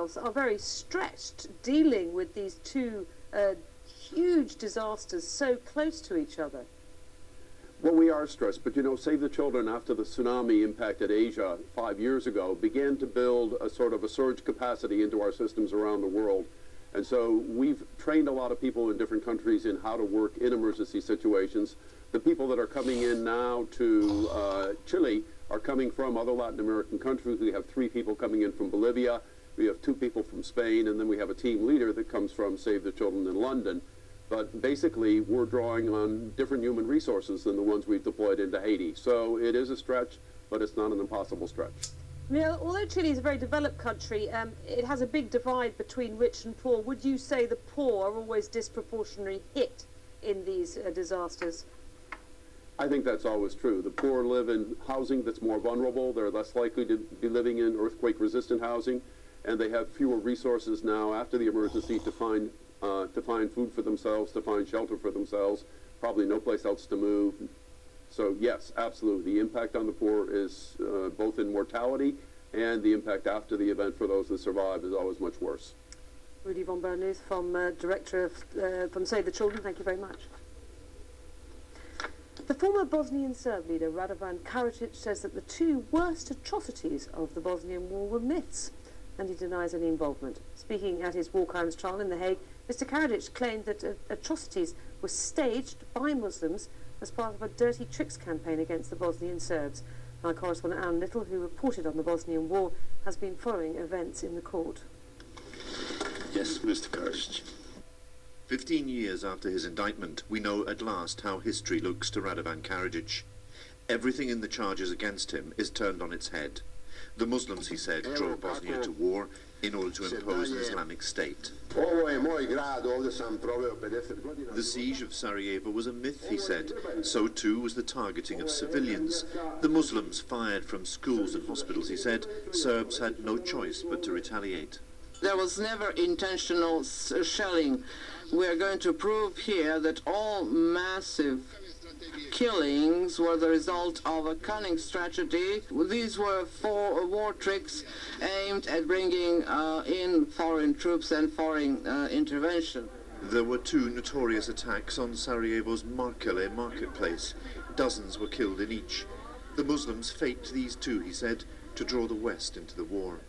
themselves are very stretched dealing with these two huge disasters so close to each other. Well, we are stressed, but you know, Save the Children, after the tsunami impacted Asia 5 years ago, began to build a sort of a surge capacity into our systems around the world. And so we've trained a lot of people in different countries in how to work in emergency situations. The people that are coming in now to Chile are coming from other Latin American countries. We have 3 people coming in from Bolivia. We have 2 people from Spain, and then we have a team leader that comes from Save the Children in London. But basically, we're drawing on different human resources than the ones we've deployed into Haiti. So it is a stretch, but it's not an impossible stretch. Now, although Chile is a very developed country, it has a big divide between rich and poor. Would you say the poor are always disproportionately hit in these disasters? I think that's always true. The poor live in housing that's more vulnerable. They're less likely to be living in earthquake-resistant housing, and they have fewer resources now after the emergency to find food for themselves, to find shelter for themselves, probably no place else to move. So yes, absolutely. The impact on the poor is both in mortality, and the impact after the event for those that survive is always much worse. Rudy von Bernuth, from Director of from Save the Children, thank you very much. The former Bosnian Serb leader Radovan Karadzic says that the 2 worst atrocities of the Bosnian War were myths, and he denies any involvement. Speaking at his war crimes trial in The Hague, Mr. Karadzic claimed that atrocities were staged by Muslims as part of a dirty tricks campaign against the Bosnian Serbs. Our correspondent Anne Little, who reported on the Bosnian War, has been following events in the court. Yes, Mr. Karadzic. 15 years after his indictment, we know at last how history looks to Radovan Karadzic. Everything in the charges against him is turned on its head. The Muslims, he said, drove Bosnia to war in order to impose an Islamic State. The siege of Sarajevo was a myth, he said. So too was the targeting of civilians. The Muslims fired from schools and hospitals, he said. Serbs had no choice but to retaliate. There was never intentional shelling. We are going to prove here that all massive killings were the result of a cunning strategy. These were 4 war tricks aimed at bringing in foreign troops and foreign intervention. There were 2 notorious attacks on Sarajevo's Markele marketplace. Dozens were killed in each. The Muslims faked these 2, he said, to draw the West into the war.